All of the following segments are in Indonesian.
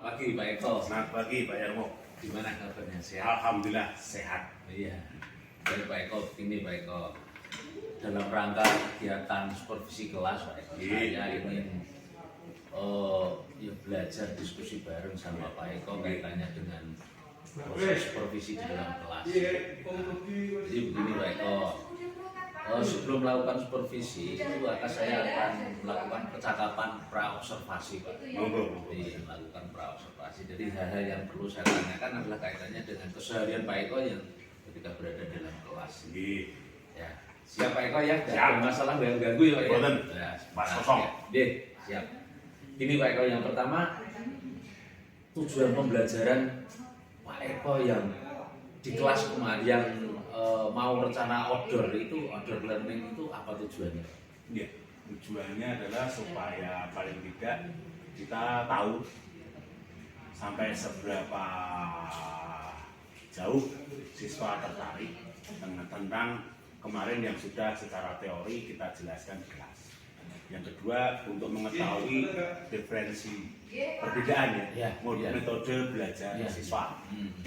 pagi Pak Eko. Selamat pagi Pak Yarmo. Gimana kabarnya? Sehat? Alhamdulillah sehat. Iya. Baik Pak Eko, ini Pak Eko. Dalam rangka kegiatan supervisi kelas Pak Eko, saya ingin belajar diskusi bareng sama Pak Eko kaitannya dengan proses supervisi di dalam kelas. Jadi begini Pak Eko, sebelum melakukan supervisi itu saya akan melakukan percakapan pra-observasi Pak. Jadi melakukan pra-observasi. Jadi hal-hal yang perlu saya tanyakan adalah kaitannya dengan keseharian Pak Eko yang ketika berada dalam kelas. Ya, siap Pak Eko ya? Tidak ada masalah yang ganggu ya Pak Eko? Ya, Mas kosong. Ya. Siap. Ini Pak Eko, yang pertama, tujuan pembelajaran Pak Eko yang di kelas kemarin yang mau rencana outdoor learning itu apa tujuannya? Ya, tujuannya adalah supaya paling tidak kita tahu sampai seberapa jauh siswa tertarik tentang kemarin yang sudah secara teori kita jelaskan di kelas. Yang kedua, untuk mengetahui diferensi perbedaan metode belajar siswa.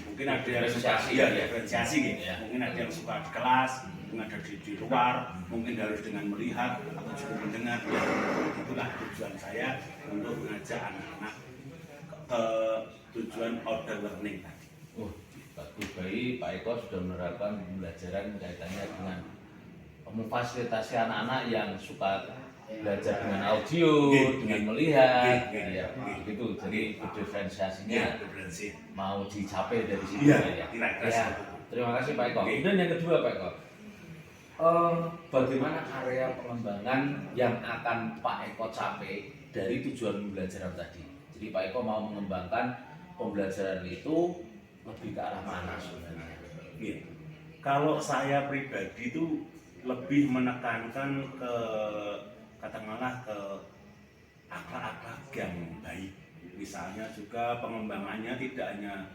Mungkin ada yang suka diferensiasi gitu. Mungkin ada yang suka di kelas, mungkin ada di luar, mungkin harus dengan melihat atau cukup mendengar. Itulah tujuan saya untuk mengajak anak-anak ke tujuan outdoor learning tadi. Bagus, baik Pak Eko sudah menerapkan pembelajaran kaitannya dengan memfasilitasi anak-anak yang suka belajar dengan audio, dengan melihat, gitu. Jadi diferensiasinya mau dicapai dari sini ya. Terima kasih Pak Eko. Kemudian yang kedua Pak Eko, bagaimana area pengembangan yang akan Pak Eko capai dari tujuan pembelajaran tadi? Jadi Pak Eko mau mengembangkan pembelajaran itu lebih ke arah mana sebenarnya? Kalau saya pribadi itu lebih menekankan ke katakanlah ke akhlak-akhlak yang baik. Misalnya juga pengembangannya tidak hanya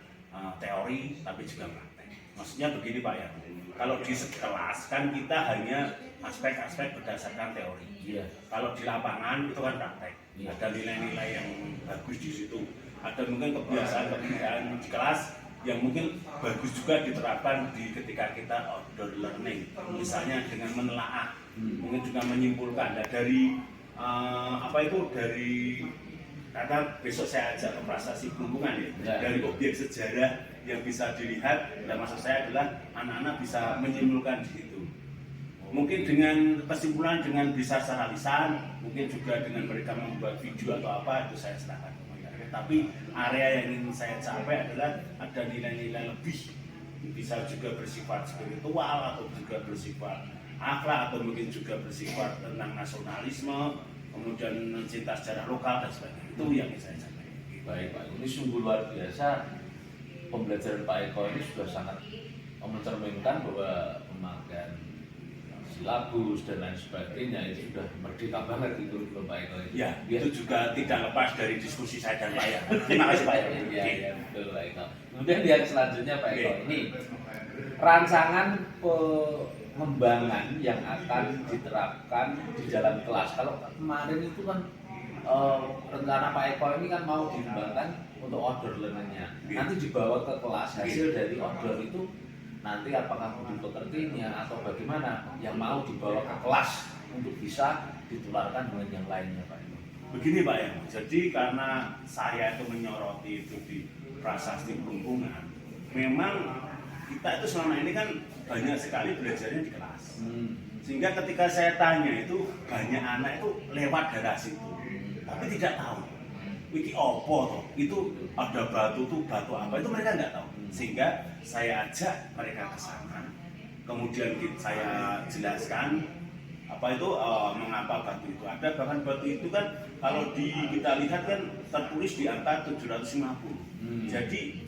teori tapi juga praktek. Maksudnya begini Pak ya, kalau di sekelas kan kita hanya aspek-aspek berdasarkan teori. Kalau di lapangan itu kan praktek. Ada nilai-nilai yang bagus di situ. Ada mungkin kebiasaan-kebiasaan di kelas yang mungkin bagus juga diterapkan ketika kita outdoor learning, misalnya dengan menelaah, mungkin juga menyimpulkan dari dari kata besok saya ajak ke prasasti Bulungan dari objek sejarah yang bisa dilihat, dan maksud saya adalah anak-anak bisa menyimpulkan di situ. Mungkin dengan kesimpulan dengan bisa secara lisan, mungkin juga dengan mereka membuat video atau apa, itu saya serahkan. Tapi area yang ingin saya capai adalah ada nilai-nilai lebih, bisa juga bersifat spiritual atau juga bersifat akhlak atau mungkin juga bersifat tentang nasionalisme, kemudian mencinta sejarah lokal dan sebagainya. Itu yang ingin saya capai. Baik Pak, ini sungguh luar biasa. Pembelajaran Pak Eko ini sudah sangat mencerminkan bahwa pemakaian silabus dan lain sebagainya itu sudah merdeka banget itu Pak Eko. Itu juga tidak lepas dari diskusi saya dan Pak Eko. Terima kasih Pak Eko. Iya, betul Pak Eko. Kemudian yang selanjutnya Pak Eko, ini rancangan pengembangan yang akan diterapkan di dalam kelas. Kalau kemarin itu kan rencana Pak Eko ini kan mau dikembangkan untuk outdoor learning-nya. Nanti dibawa ke kelas, hasil dari outdoor itu nanti apakah mau dipekertinya atau bagaimana yang mau dibawa ke kelas untuk bisa ditularkan dengan yang lainnya Pak Eko? Begini Pak ya, jadi karena saya itu menyoroti itu di prasasti Bulungan, memang kita itu selama ini kan banyak sekali belajarnya di kelas. Sehingga ketika saya tanya itu banyak anak itu lewat dari situ, tapi tidak tahu. Iki opo toh? Itu ada batu tuh batu apa? Itu mereka nggak tahu. Sehingga saya ajak mereka ke sana. Kemudian saya jelaskan apa itu mengapa batu itu ada. Bahkan batu itu kan kalau kita lihat kan tertulis di angka 750. Jadi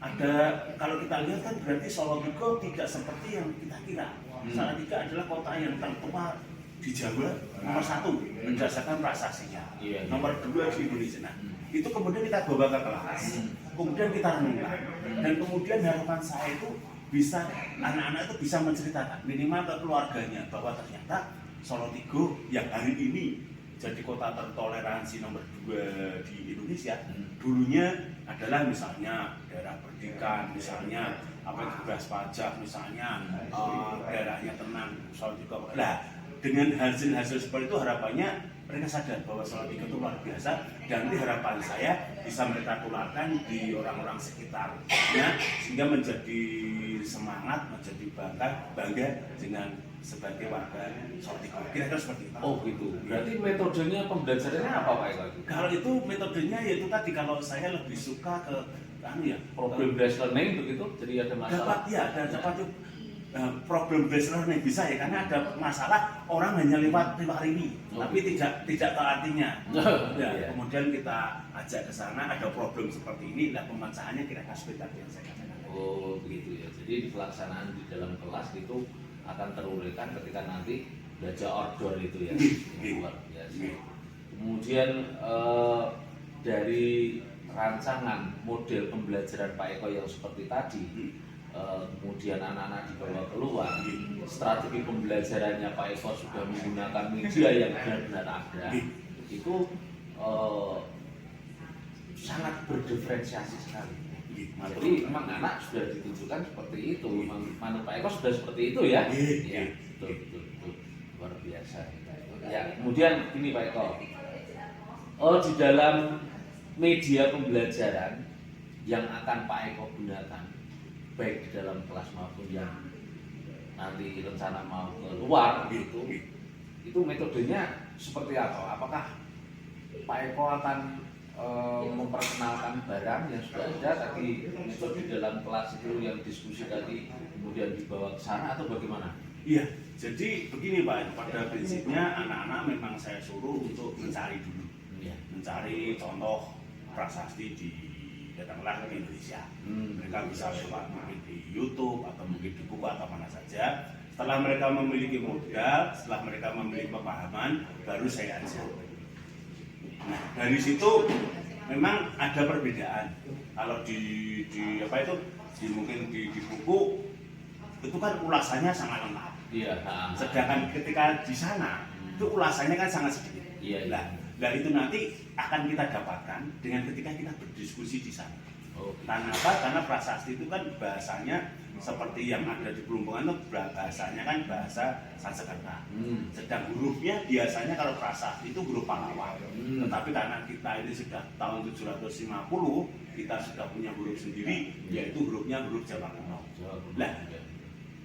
ada, kalau kita lihat kan berarti Salatiga tidak seperti yang kita kira. Salatiga adalah kota yang tertua di Jawa nomor 1 berdasarkan prasastinya, nomor 2 di Indonesia. Nah, itu kemudian kita bawa ke kelas, kemudian kita renungkan, dan kemudian harapan saya itu bisa anak-anak itu bisa menceritakan minimal ke keluarganya bahwa ternyata Salatiga yang hari ini jadi kota tertoleransi nomor 2 di Indonesia, dulunya adalah misalnya daerah pendidikan, misalnya apa itu bebas pajak, misalnya daerahnya tenang, soal juga. Nah, dengan hasil-hasil seperti itu harapannya mereka sadar bahwa Salatiga itu luar biasa, dan nanti harapan saya bisa mereka tularkan di orang-orang sekitarnya sehingga menjadi semangat, menjadi bangga dengan sebagai warga Salatiga. Kira-kira seperti itu. Oh gitu. Berarti metodenya pembelajarannya apa Pak Eko? Kalau itu metodenya yaitu tadi, kalau saya lebih suka ke problem based learning begitu. Jadi ada masalah. dapat problem based learning bisa ya, karena ada masalah orang hanya lewat ini, tapi tidak ke artinya. Iya. Kemudian kita ajak ke sana, ada problem seperti ini, nah pemecahannya kira-kira seperti yang saya katakan. Oh begitu ya. Jadi pelaksanaan di dalam kelas itu akan teruraikan ketika nanti belajar outdoor itu ya. Luar biasa. Kemudian dari rancangan model pembelajaran Pak Eko yang seperti tadi, kemudian anak-anak dibawa keluar, strategi pembelajarannya Pak Eko sudah menggunakan media yang benar-benar ada, itu sangat berdiferensiasi sekali. Jadi memang anak sudah ditunjukkan seperti itu, memang Pak Eko sudah seperti itu ya. Iya, betul, luar biasa. Ya, kemudian ini Pak Eko, di dalam media pembelajaran yang akan Pak Eko gunakan, baik di dalam kelas maupun yang nanti rencana mau keluar itu metodenya seperti apa? Apakah Pak Eko akan memperkenalkan barang yang sudah ada tadi, metode dalam kelas itu yang diskusi tadi kemudian dibawa ke sana, atau bagaimana? Iya, jadi begini Pak, pada prinsipnya anak-anak memang saya suruh untuk mencari dulu, mencari contoh prasasti di datanglah ke Indonesia. Mereka bisa lewat mungkin di YouTube atau mungkin di buku atau mana saja. Setelah mereka memiliki modal, setelah mereka memiliki pemahaman, baru saya ajar. Nah, dari situ memang ada perbedaan. Kalau di mungkin di buku itu kan ulasannya sangat lengkap. Iya. Sedangkan ketika di sana itu ulasannya kan sangat sedikit. Iya. Dan itu nanti akan kita dapatkan dengan ketika kita berdiskusi di sana. Karena apa? Karena prasasti itu kan bahasanya seperti yang ada di Pelumpungan itu bahasanya kan bahasa Sanskerta. Sedang hurufnya biasanya kalau prasasti itu huruf Pallawa. Tetapi karena kita ini sudah tahun 750, kita sudah punya huruf sendiri, yaitu hurufnya huruf Jawa kuno. Nah,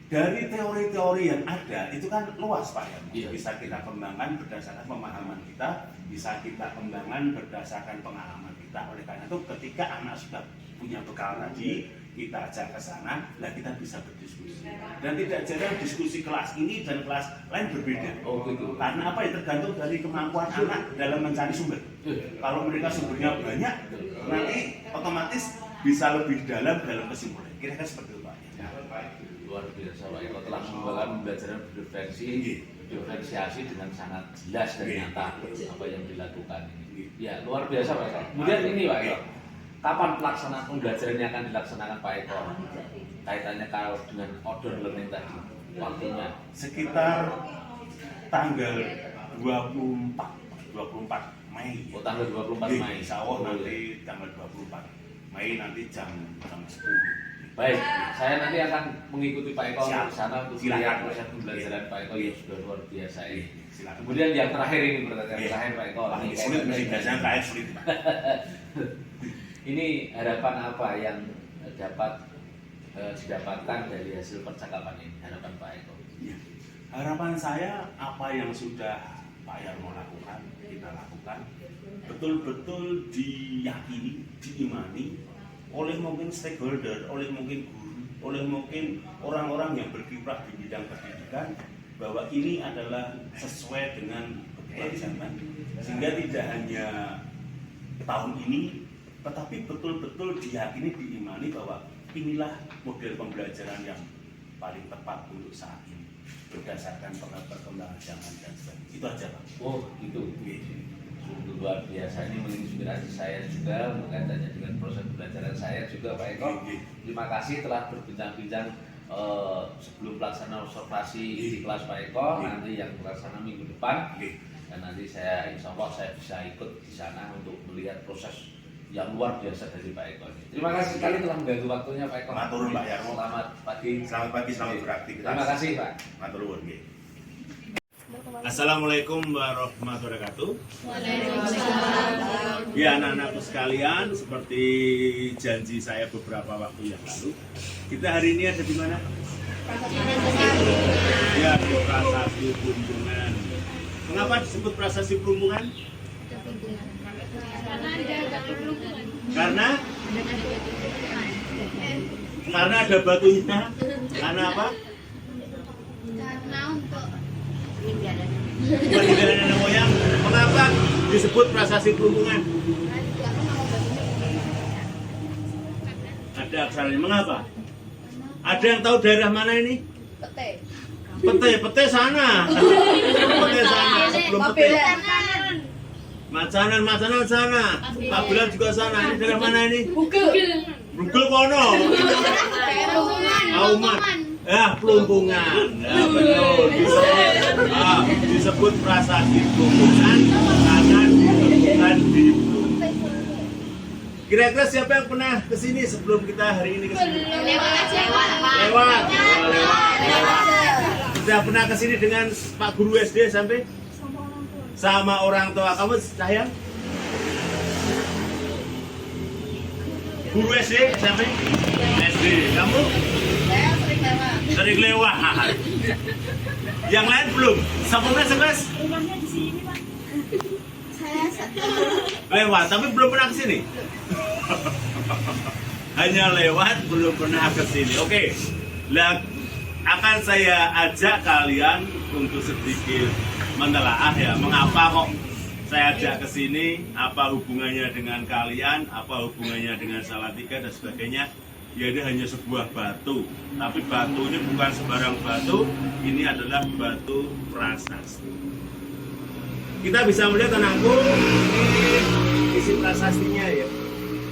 dari teori-teori yang ada itu kan luas Pak ya. Bisa kita kembangkan berdasarkan pemahaman kita, bisa kita kembangkan berdasarkan pengalaman kita. Oleh karena itu ketika anak sudah punya bekal tadi, kita ajak ke sana, nah kita bisa berdiskusi. Dan tidak jarang diskusi kelas ini dan kelas lain berbeda. Karena apa ya, tergantung dari kemampuan anak dalam mencari sumber. Kalau mereka sumbernya banyak, nanti otomatis bisa lebih dalam kesimpulan. Kira-kira seperti itu Pak. Luar biasa Pak Eko telah membawa pembelajaran berdiferensiasi dengan sangat jelas dan nyata apa yang dilakukan ini. Ya, luar biasa Pak Eko. Kemudian ini Pak Eko, kapan pelaksanaan pembelajarannya akan dilaksanakan Pak Eko? Kaitannya kalau dengan outdoor learning tadi, waktunya sekitar tanggal 24 Mei. Oh, tanggal 24 Mei. Insya Allah nanti tanggal 24 Mei nanti jam 10. Baik, saya nanti akan mengikuti Pak Eko di sana untuk melihat proses pembelajaran Pak Eko yang sudah luar biasa ini. Kemudian yang terakhir ini pertanyaan terakhir Pak Eko. Ini harapan apa yang dapat didapatkan dari hasil percakapan ini? Harapan Pak Eko. Harapan saya apa yang sudah Pak Yarmo lakukan, kita lakukan, betul-betul diyakini, diimani oleh mungkin stakeholder, oleh mungkin guru, oleh mungkin orang-orang yang berkiprah di bidang pendidikan, bahwa ini adalah sesuai dengan kebutuhan zaman, sehingga tidak hanya tahun ini, tetapi betul-betul diyakini, diimani bahwa inilah model pembelajaran yang paling tepat untuk saat ini, berdasarkan perkembangan zaman dan sebagainya. Itu aja Pak. Oh gitu. Luar biasa, ini menginspirasi saya juga berkaitannya dengan proses pembelajaran saya juga Pak Eko. Terima kasih telah berbincang-bincang sebelum pelaksanaan observasi di kelas Pak Eko, nanti yang pelaksanaan minggu depan. dan nanti saya insya Allah saya bisa ikut di sana untuk melihat proses yang luar biasa dari Pak Eko. Terima kasih sekali telah mengganggu waktunya Pak Eko. Matur nuwun, Pak Yarmo. Selamat pagi. Selamat pagi, selamat beraktivitas. Terima kasih Pak. Matur nuwun nggih. Assalamualaikum warahmatullahi wabarakatuh. Ya anak-anakku sekalian, seperti janji saya beberapa waktu yang lalu, kita hari ini ada di mana? Ya, di Prasasti Plumbungan. Mengapa disebut Prasasti Plumbungan? Karena ada batunya. Karena apa? Karena untuk Peninggalan nenek moyang. Mengapa disebut Prasasti Plumbungan? Ada aksaranya. Mengapa? Ada yang tahu daerah mana ini? Pete sana. Pete sana. Sebelum Pete. Macanan sana. Pabelan juga sana. Ini daerah mana ini? Bugel kono. Auman. Ya, Plumbungan. Ya, betul. Disebut Prasasti Plumbungan karena ditemukan di Plumbungan. Kira-kira siapa yang pernah kesini sebelum kita hari ini kesini? Lewat. Sudah pernah kesini dengan Pak Guru SD sampai? Sama orang tua kamu sayang? Guru SD sampai? SD. Kamu? saya sering lewat. Sering lewat. Yang lain belum? Sebelumnya sekelas? Rumahnya di sini, Pak. Saya satu. Lewat, tapi belum pernah kesini. Hanya lewat, belum pernah kesini. Oke, akan saya ajak kalian untuk sedikit menelaah ya, mengapa kok saya ajak ke sini, apa hubungannya dengan kalian, apa hubungannya dengan Salatiga dan sebagainya. Ya, ini hanya sebuah batu, tapi batu ini bukan sembarang batu, ini adalah batu prasasti. Kita bisa melihat anakku ini isi prasastinya ya.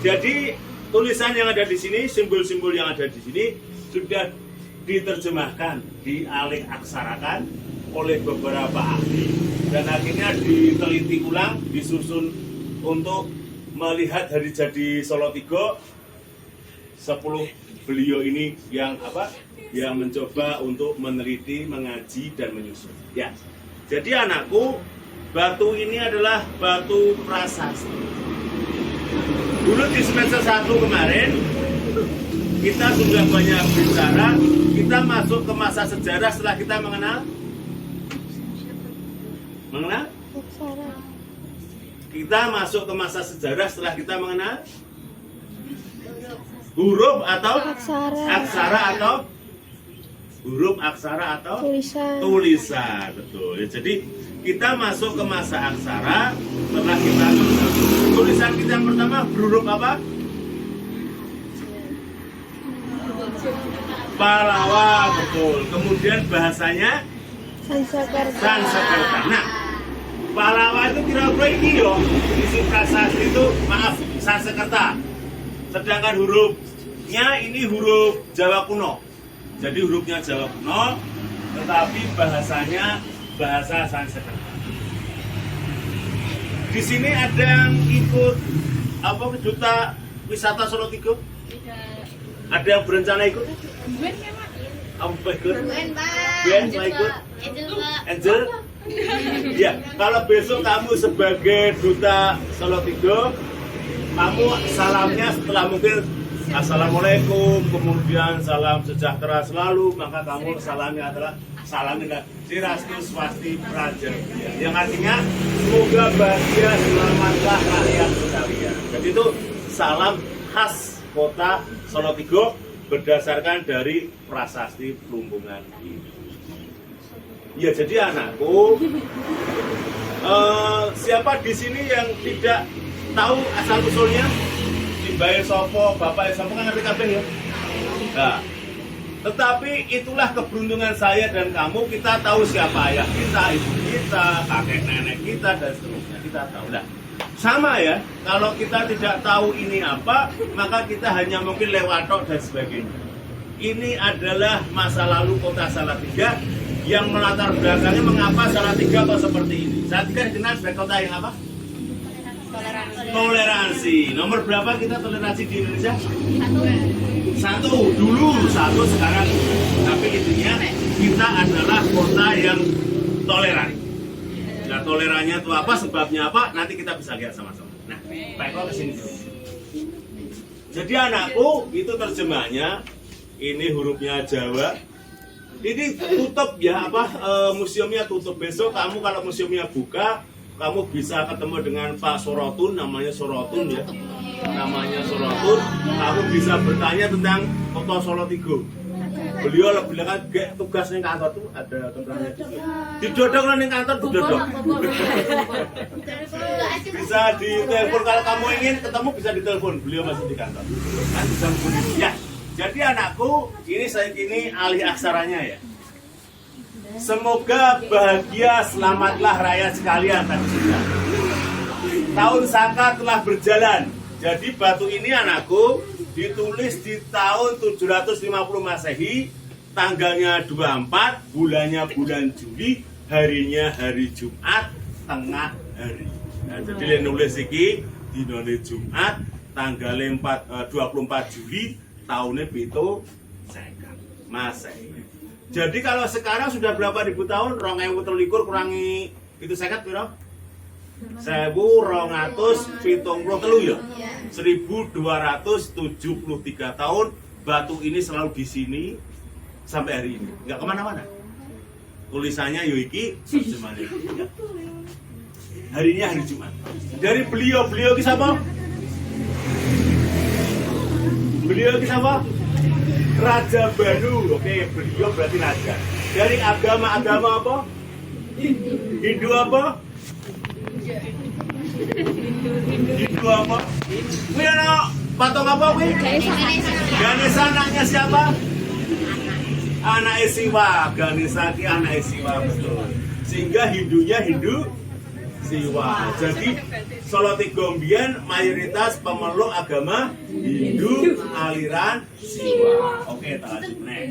Jadi tulisan yang ada di sini, simbol-simbol yang ada di sini sudah diterjemahkan, dialih aksarakan oleh beberapa ahli dan akhirnya diteliti ulang, disusun untuk melihat hari jadi Salatiga. 10 beliau ini yang mencoba untuk meneliti, mengaji dan menyusun. Ya. Jadi anakku, batu ini adalah batu prasasti. Dulu di semester 1 kemarin kita sudah banyak bicara, kita masuk ke masa sejarah setelah kita mengenal kita masuk ke masa sejarah setelah kita mengenal huruf atau aksara atau huruf, aksara atau tulisan. Betul ya, jadi kita masuk ke masa aksara setelah kita mengenal tulisan. Kita yang pertama berhuruf apa? Palawa. Betul. Kemudian bahasanya Sanskerta. Nah, Palawa itu kira-kira ini yo, isi prasasti itu, maaf, Sanskerta. Sedangkan hurufnya ini huruf Jawa kuno. Jadi hurufnya Jawa kuno, tetapi bahasanya bahasa Sanskerta. Di sini ada yang ikut duta wisata Salatiga? Ada yang berencana ikut? Kamu ikut? Ben, mau ikut? Angel? Ya, kalau besok kamu sebagai duta Salatiga, kamu salamnya setelah mungkin Assalamualaikum, kemudian salam sejahtera selalu, maka kamu salamnya adalah salamnya Sirastu Swasti Praja, yang artinya semoga bahagia, selamatlah rakyat sekalian. Jadi itu salam khas kota Salatiga berdasarkan dari prasasti Plumbungan ini. Ya, jadi anakku, siapa di sini yang tidak tahu asal usulnya? Simbahe sopo, bapak sopo kan ngerti kabeh ya. Nah, tetapi itulah keberuntungan saya dan kamu, kita tahu siapa ayah kita, ibu kita, kakek nenek kita dan seterusnya, kita tahu. Nah, sama ya, kalau kita tidak tahu ini apa, maka kita hanya mungkin lewat tok dan sebagainya. Ini adalah masa lalu kota Salatiga yang melatar belakangnya mengapa Salatiga kok seperti ini. Salatiga dikenal sebagai kota yang apa? Toleransi. Nomor berapa kita toleransi di Indonesia? Satu. Dulu satu, sekarang. Tapi intinya kita adalah kota yang toleran. Nah, tolerannya itu apa? Sebabnya apa? Nanti kita bisa lihat sama-sama. Nah, Pak Eko kesini dulu. Jadi anakku, itu terjemahnya. Ini hurufnya Jawa. Ini tutup ya, museumnya tutup. Besok kamu kalau museumnya buka, kamu bisa ketemu dengan Pak Sorotun, namanya Sorotun ya. Namanya Sorotun. Kamu bisa bertanya tentang Kota Salatiga. Beliau lebih kan tugasnya kantor tuh ada tentangnya. Didodong ning kantor didodong. Bisa ditelepon kalau kamu ingin ketemu bisa ditelepon. Beliau masih di kantor. Kan bisa hubungi. Ya. Jadi anakku, ini saya kini alih aksaranya ya. Semoga bahagia, selamatlah rakyat sekalian tadi sudah. Tahun Saka telah berjalan. Jadi batu ini anakku ditulis di tahun 750 Masehi, tanggalnya 24, bulannya bulan Juli, harinya hari Jumat, tengah hari. Nah, jadi nulis iki dinone Jumat, tanggalnya 24 Juli, tahunnya Pito Seket Masehi. Jadi kalau sekarang sudah berapa ribu tahun? 2023 kurangi Pito Seket piro? 1273 ya. 1273 tahun batu ini selalu di sini sampai hari ini. Enggak kemana-mana. Tulisannya Yoiki terjemahannya. Harinya hari Jumat. Dari beliau ki siapa? Beliau ki siapa? Raja Banu. Oke, beliau berarti raja. Dari agama apa? Hindu apa? Hindu apa? Wih, patung apa wih? Ganesha anaknya siapa? Anak Siwa. Ganesha ki anak Siwa, betul. Sehingga Hindunya Hindu Siwa. Jadi Salatiga mbiyen mayoritas pemeluk agama Hindu aliran Siwa. Oke, tak lanjut nih.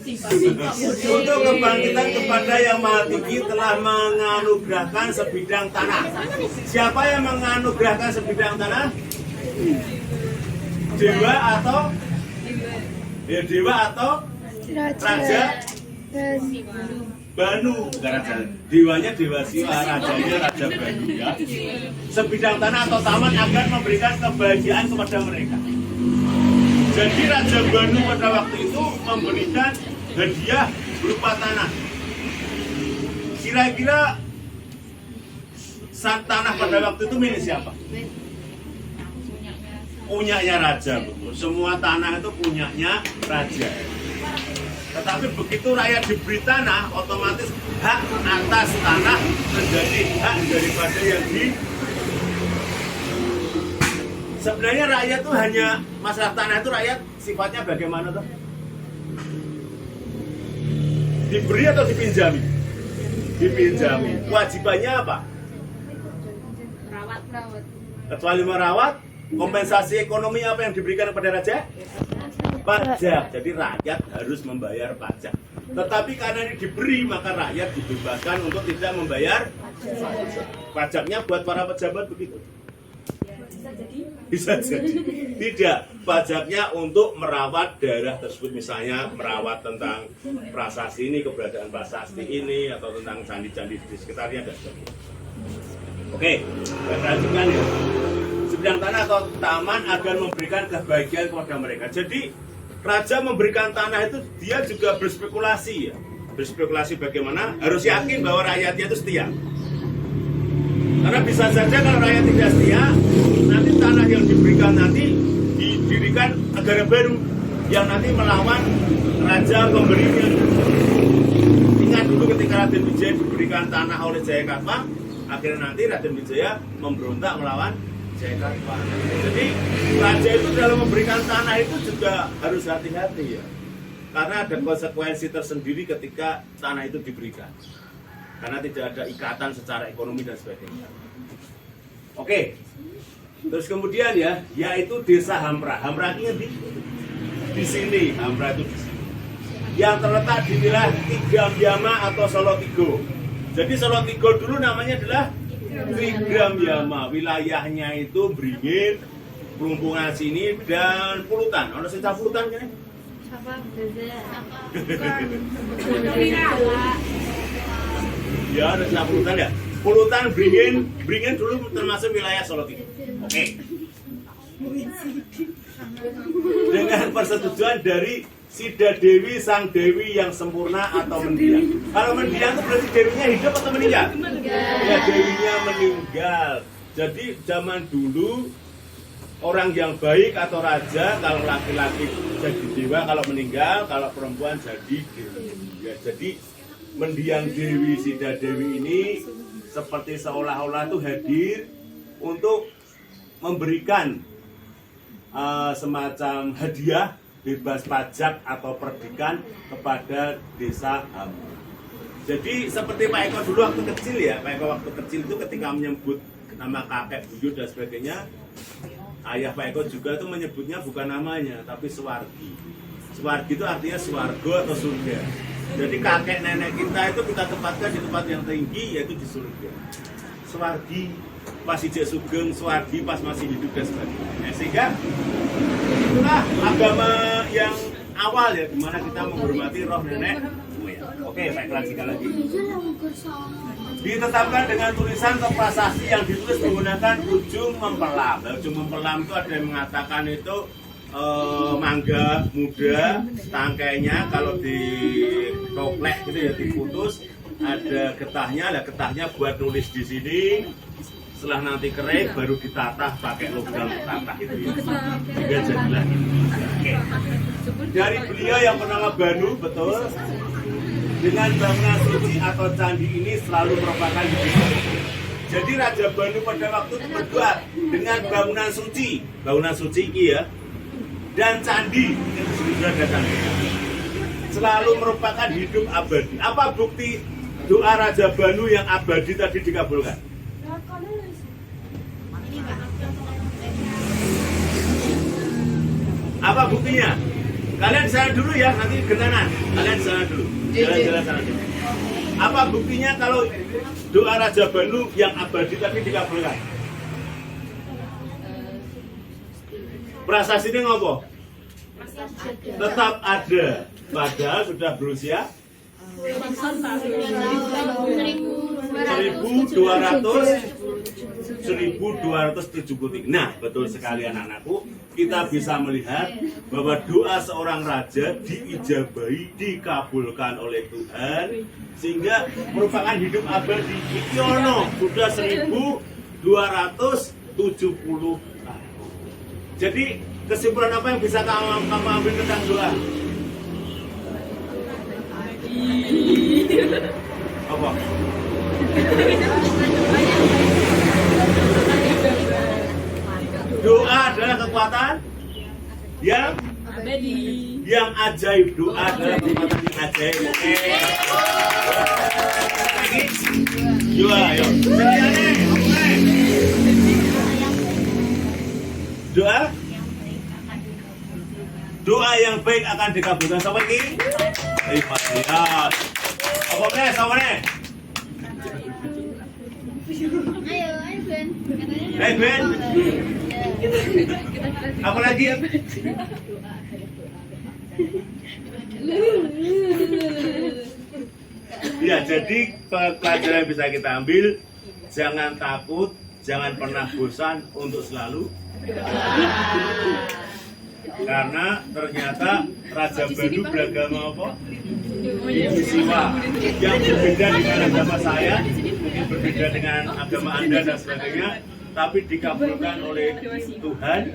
Untuk kebangkitan kepada Yang Maha Tinggi telah menganugerahkan sebidang tanah. Siapa yang menganugerahkan sebidang tanah? Dewa atau? Ya, dewa atau? Raja? Banu, bukan raja. Dewanya Dewa Siwa, rajanya Raja Banu ya. Sebidang tanah atau taman agar memberikan kebahagiaan kepada mereka. Jadi Raja Banu pada waktu itu memberikan hadiah berupa tanah. Kira-kira saat tanah pada waktu itu milik siapa? Punyanya raja, betul. Semua tanah itu punyanya raja. Tetapi begitu rakyat diberi tanah, otomatis hak atas tanah menjadi hak daripada yang di. Sebenarnya rakyat itu hanya masalah tanah itu rakyat sifatnya bagaimana tuh? Diberi atau dipinjami? Dipinjami. Kewajibannya apa? Merawat. Kecuali merawat, kompensasi ekonomi apa yang diberikan kepada raja? Pajak. Jadi rakyat harus membayar pajak. Tetapi karena ini diberi, maka rakyat dibebaskan untuk tidak membayar pajaknya. Buat para pejabat begitu? Bisa jadi. Tidak, pajaknya untuk merawat daerah tersebut, misalnya merawat tentang prasasti ini, keberadaan prasasti ini, atau tentang candi-candi di sekitarnya dan sebagainya. Oke, saya lanjutkan ya. Sebidang tanah atau taman agar memberikan kebahagiaan kepada mereka. Jadi raja memberikan tanah itu dia juga berspekulasi ya. Berspekulasi bagaimana? Harus yakin bahwa rakyatnya itu setia. Karena bisa saja kalau rakyat tidak setia, nanti tanah yang diberikan nanti didirikan negara baru yang nanti melawan raja pemberinya. Ingat dulu ketika Raden Wijaya diberikan tanah oleh Jayakatwang, akhirnya nanti Raden Wijaya memberontak melawan Jayakatwang. Jadi raja itu dalam memberikan tanah itu juga harus hati-hati ya. Karena ada konsekuensi tersendiri ketika tanah itu diberikan. Karena tidak ada ikatan secara ekonomi dan sebagainya. Oke. Terus kemudian ya, yaitu Desa Hampra. Hampra ini di sini, Hampra itu di sini. yang terletak di wilayah Tigram Yama atau Solo Tigo. Jadi Solo Tigo dulu namanya adalah Tigram Yama. Wilayahnya itu Beringin, Pelumpungan sini dan Pulutan. Ada sisa Pulutan kan? Apa beda? Ya, ada sisa Pulutan ya. Pulutan, Beringin dulu termasuk wilayah Solo Tigo. Oke. Dengan persetujuan dari Sida Dewi sang Dewi yang sempurna atau mendiang. Kalau mendiang itu berarti dewinya hidup atau meninggal? Ya, dewinya meninggal. Jadi zaman dulu orang yang baik atau raja, kalau laki-laki jadi dewa, kalau meninggal, kalau perempuan jadi dewi. Ya, jadi mendiang Dewi Sida Dewi ini seperti seolah-olah itu hadir untuk memberikan semacam hadiah bebas pajak atau perdikan kepada desa Hamu. Jadi seperti Pak Eko dulu waktu kecil ya, Pak Eko waktu kecil itu ketika menyebut nama kakek, buyut dan sebagainya, ayah Pak Eko juga itu menyebutnya bukan namanya, tapi Suwargi. Suwargi itu artinya Suwargo atau surga. Jadi kakek nenek kita itu kita tempatkan di tempat yang tinggi, yaitu di surga. Suwargi pas ijek sugeng, Suwargi pas masih hidup dan sebagainya. Sehingga itulah agama yang awal ya, dimana kita menghormati roh nenek moyang. Oke, baik lagi sekali lagi. Ditetapkan dengan tulisan atau prasasti yang ditulis menggunakan ujung memperlam. Ujung memperlam itu ada yang mengatakan itu mangga muda, tangkainya kalau di toplek gitu ya diputus, ada getahnya, ada getahnya buat nulis di sini. Setelah nanti kering baru ditatah pakai logam tatah itu ya. Juga jadilah ini. Oke. Dari beliau yang bernama Banu, betul. Dengan bangunan suci atau candi ini selalu merupakan hidup. Jadi Raja Banu pada waktu itu berdoa dengan bangunan suci ini ya, dan candi itu sudah datang. Selalu merupakan hidup abadi. Apa bukti doa Raja Banu yang abadi tadi dikabulkan? Apa buktinya? Kalian di sana dulu ya, nanti genangan. Kalian di sana dulu. Jalan-jalan sana dulu. Apa buktinya kalau doa Raja Banu yang abadi tadi dikabulkan? Prasasti ini ngopo? Tetap ada. Padahal sudah berusia 1273. Nah, betul sekali anak-anakku, kita bisa melihat bahwa doa seorang raja diijabahi, dikabulkan oleh Tuhan, sehingga merupakan hidup abadi. Iki ono sudah 1270 tahun. Jadi kesimpulan apa yang bisa kamu ambil tentang doa? Apa? Doa adalah kekuatan yang abadi, yang ajaib. Doa adalah kekuatan yang ajaib. Oke. Lagi. Doa, ayo. Doa yang baik akan dikabulkan. Sama ini. Lihat. Apa nih? Sama nih. Ayo Ben. Ben. Apa lagi? Ya, jadi pelajaran yang bisa kita ambil, jangan takut, jangan pernah bosan untuk selalu. Karena ternyata Raja Banu beragama apa? Siwa. Yang berbeda dengan agama saya, mungkin berbeda dengan agama Anda dan sebagainya, tapi dikabulkan oleh Tuhan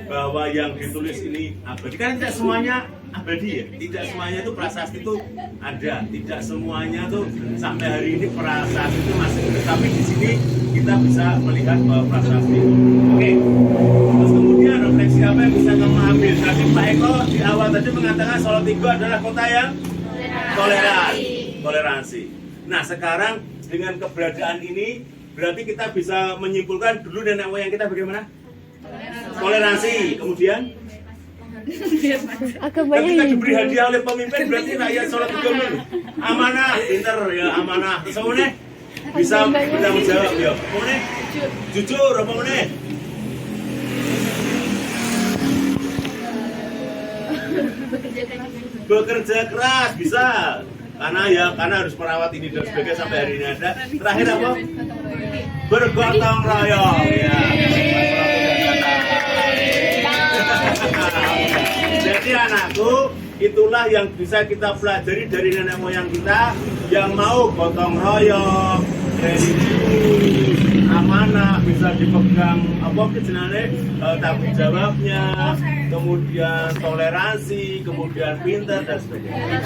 bahwa yang ditulis ini abadi. Kan tidak semuanya abadi ya, tidak semuanya itu prasasti itu ada, tidak semuanya tuh sampai hari ini prasasti itu masih ada. Tapi di sini kita bisa melihat bahwa prasasti. Oke. Terus kemudian refleksi apa yang bisa kamu ambil? Tadi Pak Eko di awal tadi mengatakan Solo Tigo adalah kota yang toleransi. Nah sekarang dengan keberadaan ini berarti kita bisa menyimpulkan dulu nenek moyang kita bagaimana? Toleransi. Kemudian Agak banyak Ketika ini. diberi hadiah oleh pemimpin berarti rakyat sholat 3 menit. Amanah, pinter ya amanah. Terus apa meneh? Bisa bertanggung jawab ya. Apa meneh? Jujur apa meneh? Bekerja keras bisa. Karena harus merawat ini dan sebagainya sampai hari ini ada. Terakhir apa? Bergotong royong ya. Jadi anakku, itulah yang bisa kita pelajari dari nenek moyang kita yang mau gotong royong, religius, amanah, bisa dipegang apa jenenge tanggung jawabnya, kemudian toleransi, kemudian pintar dan sebagainya.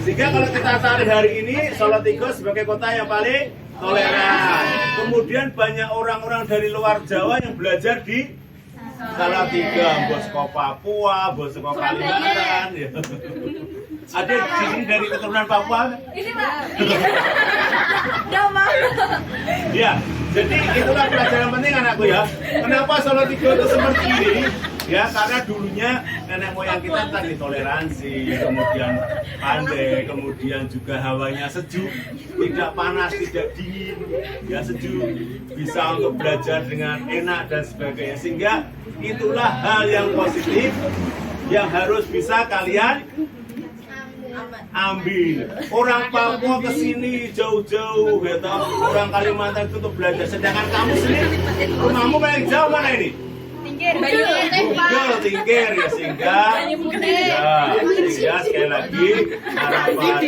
Sehingga kalau kita tarik hari ini Salatiga sebagai kota yang paling toleran. Kemudian banyak orang-orang dari luar Jawa yang belajar di Salatiga, Bosko Papua, Bosko Kalimantan. Ya. Ada di sini dari keturunan Papua? Ini Pak. Ya, jadi itulah pelajaran penting anakku ya. Kenapa Salatiga itu seperti ini? Ya, karena dulunya nenek moyang kita tadi toleransi, kemudian pandai, kemudian juga hawanya sejuk, tidak panas, tidak dingin, ya sejuk, bisa untuk belajar dengan enak dan sebagainya. Sehingga itulah hal yang positif yang harus bisa kalian ambil. Orang Papua kesini jauh-jauh, ya toh. Orang Kalimantan itu untuk belajar. Sedangkan kamu sendiri, rumahmu paling jauh mana ini? Google Tingkir ya sehingga sekali lagi harapan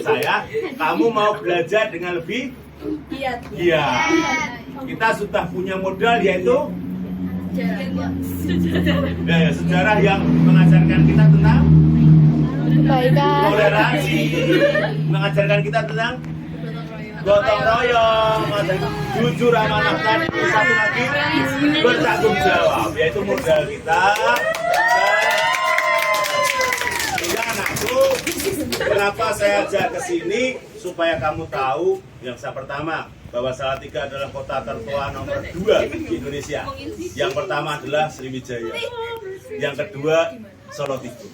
saya kamu mau belajar dengan lebih giat. Kita sudah punya modal yaitu sejarah yang mengajarkan kita tentang Kebaikan. toleransi, mengajarkan kita tentang gotong royong, jujur, amanah, dan satu lagi bertanggung jawab, yaitu modal kita. Sehingga anakku, kenapa saya ajak ke sini supaya kamu tahu yang pertama bahwa Salatiga adalah kota tertua nomor 2 di Indonesia. Yang pertama adalah Sriwijaya, yang kedua Salatiga.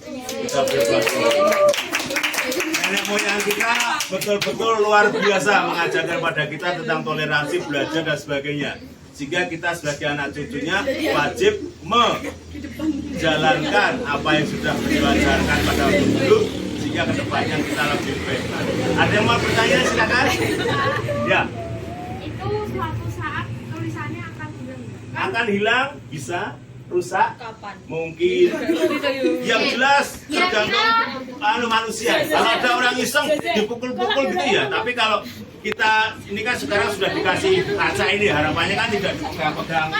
Kita berbuat. Nenek moyang kita betul-betul luar biasa mengajarkan pada kita tentang toleransi, belajar dan sebagainya. Sehingga kita sebagai anak cucunya wajib menjalankan apa yang sudah diajarkan pada dulu sehingga kedepannya kita lebih baik. Ada yang mau bertanya silakan. Ya. Itu suatu saat tulisannya akan hilang. Akan hilang, bisa rusak, kapan? Mungkin. Yang jelas tergantung manusia. Kalau ada orang iseng dipukul-pukul gitu ya. Tapi kalau kita ini kan sekarang sudah dikasih kaca ini, harapannya kan tidak dipegang-pegang.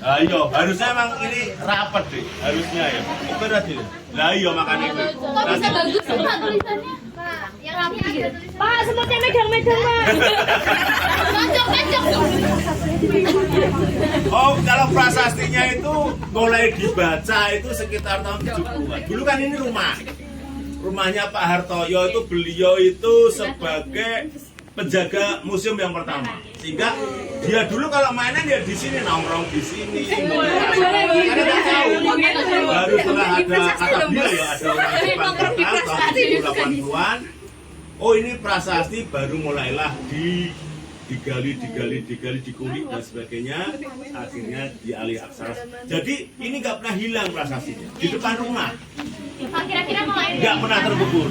Ayo, harusnya emang ini rapat deh, harusnya ya. Oke tadi. Lah iya makan itu. Kok bisa bagus Pak tulisannya? Pak, yang ini ada tulisannya. Pak, seperti megang-megang, Pak. Kocok. Oh, kalau prasastinya itu mulai dibaca itu sekitar tahun 70-an. Dulu kan ini rumahnya Pak Hartoyo itu, beliau itu sebagai penjaga museum yang pertama. Sehingga dia dulu kalau mainan ya di sini, nongkrong di sini. Karena nggak tahu. Baru setelah ada kata dia ya ada orang Jepang datang tahun 80-an. Oh ini prasasti baru mulailah digali, dikulik dan sebagainya, akhirnya dialih aksara. Jadi ini nggak pernah hilang prasastinya di depan rumah. Pak, kira-kira kalau ini Nggak pernah terkubur.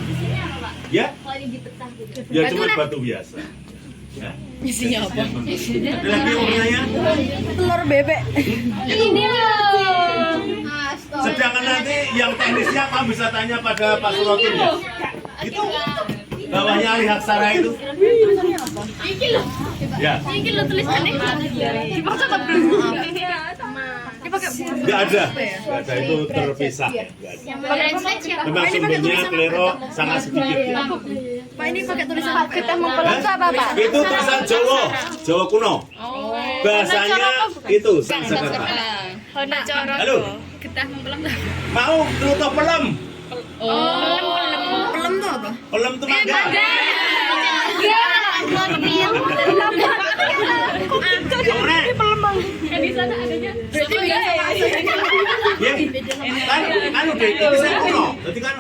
Ya? kalau ini dipecah gitu. Ya cuma batu biasa. Ya. Isinya apa? Ada lagi yang bertanya? Telur bebek. Ini loh. Sedangkan nanti yang teknisnya kamu bisa tanya pada Pak Surotin ya. Itu bawahnya alih aksara itu. Iki loh. Ya. Iki loh tulisannya. Dipakai apa belum? Nggak ada itu terpisah. Nggak ada. Yang translate siapa? Memang sumbernya Klero sangat sedikit. Pak, ini pakai tulisan kita mempelai apa, Pak? Itu tulisan Jawa kuno. Bahasanya itu Sanskerta. Halo. Getah mempelem. Mau nutup pelem? Pelem tuh apa? Pelem tuh mangga. Di sana adanya. kan udah itu saya kuno. Jadi kan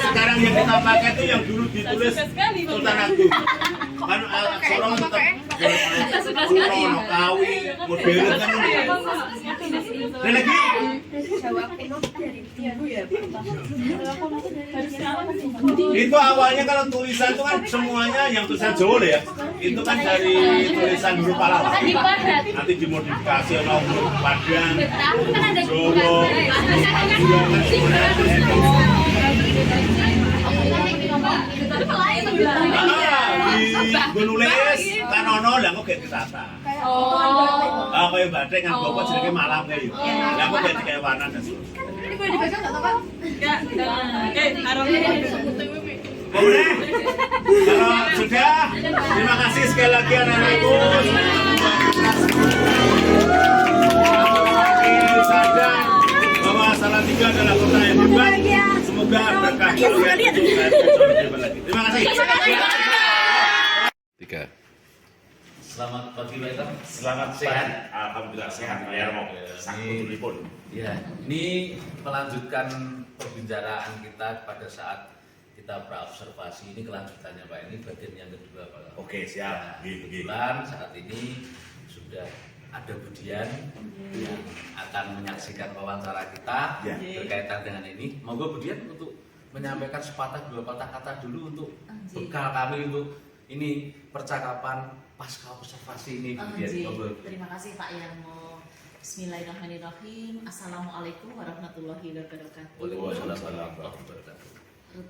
sekarang yang kita pakai itu yang dulu ditulis Sultan Agung. Kan Solong tetap Solong Kawi modern kan. Dan lagi itu awalnya kalau tulisan itu kan semuanya yang tulisan Jawa ya. Itu kan dari tulisan huruf Pahlawan. Nanti dimodifikasi oleh huruf Padang, Jawa, di nulis kan ono lah kok gak ditata. Ah kayak batik kan bapak jenenge malam kayak gitu. Lah kok gak kayak warna dan seterusnya. Boleh. Kalau sudah, terima kasih sekali lagi anak-anakku. Sadar bahwa Salatiga adalah kota yang hebat. Semoga berkah kalian. Terima kasih. Tiga. Selamat pagi Pak Eko. Selamat Sehat? Alhamdulillah sehat Pak Yarmo. Sakit pun. Ya, ini melanjutkan pembicaraan kita pada saat kita praobservasi. Ini kelanjutannya Pak. Ini bagian yang kedua Pak. Oke, siap. Kebetulan saat ini sudah ada Budian yang akan menyaksikan wawancara kita berkaitan dengan ini. Monggo Budian untuk menyampaikan sepatah dua patah kata dulu untuk bekal kami untuk ini percakapan pasca observasi ini. Budian. Terima kasih Pak Yarmo. Bismillahirrahmanirrahim. Assalamualaikum warahmatullahi wabarakatuh. Waalaikumsalam warahmatullahi wabarakatuh.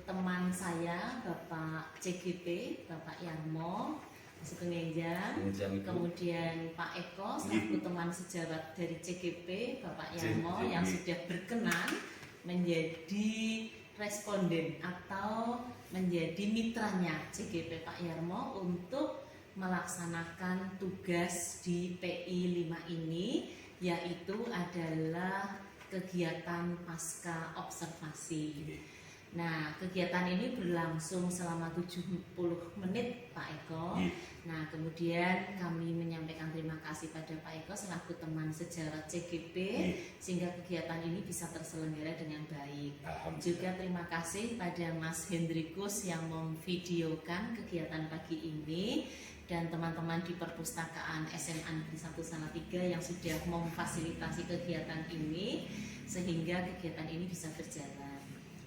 Teman saya Bapak CGP, Bapak Yarmo, Sekengenjang, kemudian Pak Eko, selaku teman sejawat dari CGP, Bapak Yarmo yang sudah berkenan menjadi responden atau menjadi mitranya CGP Pak Yarmo untuk melaksanakan tugas di PI 5 ini, yaitu adalah kegiatan pasca observasi. Nah, kegiatan ini berlangsung selama 70 menit Pak Eko. Nah, kemudian kami menyampaikan terima kasih pada Pak Eko selaku teman sejarah CGP sehingga kegiatan ini bisa terselenggara dengan baik. Juga terima kasih pada Mas Hendrikus yang memvideokan kegiatan pagi ini dan teman-teman di perpustakaan SMA Negeri 1 Salatiga yang sudah memfasilitasi kegiatan ini sehingga kegiatan ini bisa berjalan.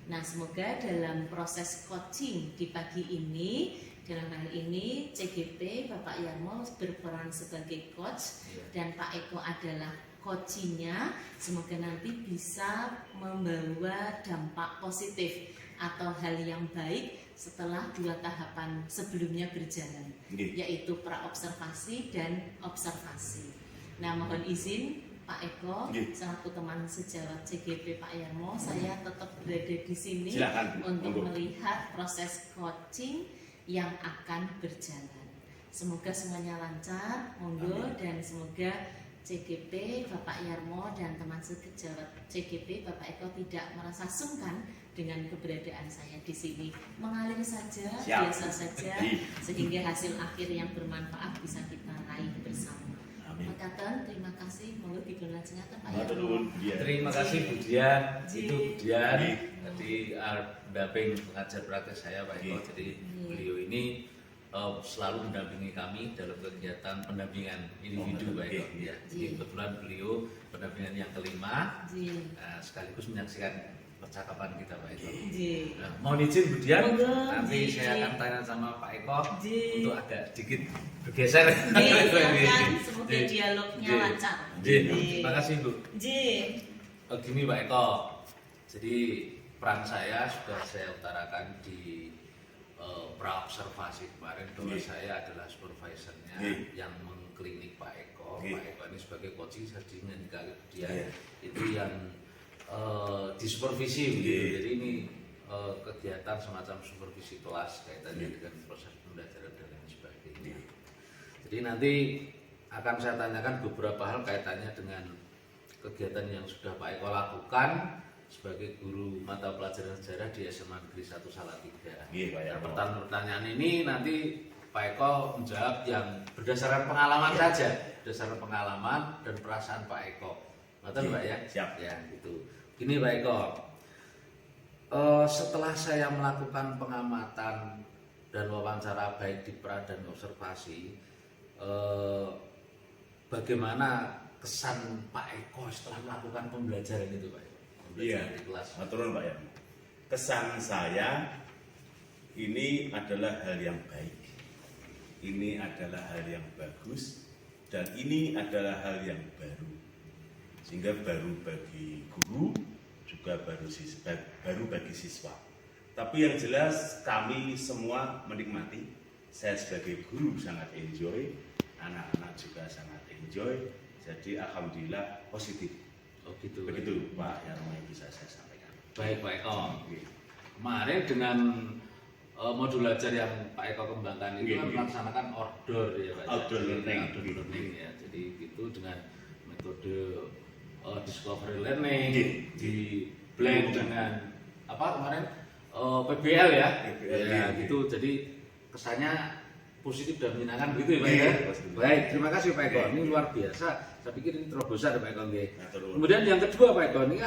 Nah, semoga dalam proses coaching di pagi ini, dalam hal ini CGP Bapak Yarmo berperan sebagai coach dan Pak Eko adalah coachingnya. Semoga nanti bisa membawa dampak positif atau hal yang baik setelah 2 tahapan sebelumnya berjalan, yaitu praobservasi dan observasi. Nah, mohon izin Pak Eko, selaku teman sejawat CGP Pak Yarmo, saya tetap berada di sini untuk melihat proses coaching yang akan berjalan. Semoga semuanya lancar, monggo, dan semoga CGP Bapak Yarmo dan teman sejawat CGP Bapak Eko tidak merasa sungkan dengan keberadaan saya di sini. Mengalir saja, biasa saja, sehingga hasil akhir yang bermanfaat bisa kita raih bersama. Makatan, terima kasih. Monggo dilanjutkan Pak Yarmo. Terima kasih Budian. Itu Budian. Jadi pendamping pengajar praktek saya Pak Eko. Jadi beliau ini selalu mendampingi kami dalam kegiatan pendampingan individu Pak Eko. Ya. Jadi kebetulan beliau pendampingan yang kelima, sekaligus menyaksikan percakapan kita Pak Eko. Nah, mohon izin Budian, nanti saya akan tanya sama Pak Eko untuk agak sedikit bergeser. Semoga dialognya lancar. Terima kasih Bu. Gini Pak Eko, jadi peran saya sudah saya utarakan di praobservasi kemarin bahwa saya adalah supervisornya yang mengklinik Pak Eko. Pak Eko ini sebagai coaching dengan dia itu yang disupervisi begitu. Jadi ini kegiatan semacam supervisi kelas kaitannya dengan proses pembelajaran dan lain sebagainya. Jadi nanti akan saya tanyakan beberapa hal kaitannya dengan kegiatan yang sudah Pak Eko lakukan sebagai guru mata pelajaran sejarah di SMA Negeri 1 Salatiga. Pertanyaan ini nanti Pak Eko menjawab yang berdasarkan pengalaman saja, berdasarkan pengalaman dan perasaan Pak Eko. Betul Pak ya? Siap. Ya, gitu. Gini Pak Eko, setelah saya melakukan pengamatan dan wawancara baik di pra dan observasi, bagaimana kesan Pak Eko setelah melakukan pembelajaran itu Pak? Pembelajaran di kelas. Turun Pak ya. Kesan saya ini adalah hal yang baik, ini adalah hal yang bagus, dan ini adalah hal yang baru, sehingga baru bagi guru juga baru bagi siswa. Tapi yang jelas kami semua menikmati. Saya sebagai guru sangat enjoy, anak-anak juga sangat enjoy. Jadi alhamdulillah positif. Oh gitu. Begitu Pak Yarmo yang bisa saya sampaikan. Baik Pak Eko. Kemarin dengan modul ajar yang Pak Eko kembangkan itu kan melaksanakan outdoor ya Pak. Outdoor learning. Outdoor learning ya. Jadi itu dengan metode discovery learning di blend dengan apa kemarin PBL ya. PBL, ya iya. gitu. Jadi kesannya positif dan menyenangkan begitu ya Pak ya. Baik, terima kasih Pak Eko. Ini luar biasa. Saya pikir ini terobosan ya Pak Eko. Kemudian yang kedua Pak Eko, ini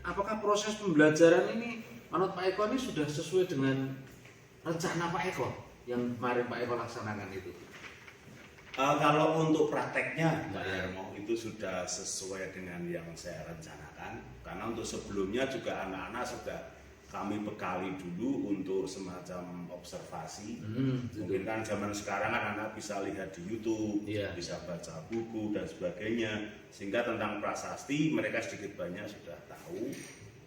apakah proses pembelajaran ini menurut Pak Eko ini sudah sesuai dengan rencana Pak Eko yang kemarin Pak Eko laksanakan itu? Kalau untuk prakteknya Pak Yarmo itu sudah sesuai dengan yang saya rencanakan, karena untuk sebelumnya juga anak-anak sudah kami bekali dulu untuk semacam observasi. Mungkin kan zaman sekarang kan anak bisa lihat di YouTube, bisa baca buku dan sebagainya, sehingga tentang prasasti mereka sedikit banyak sudah tahu.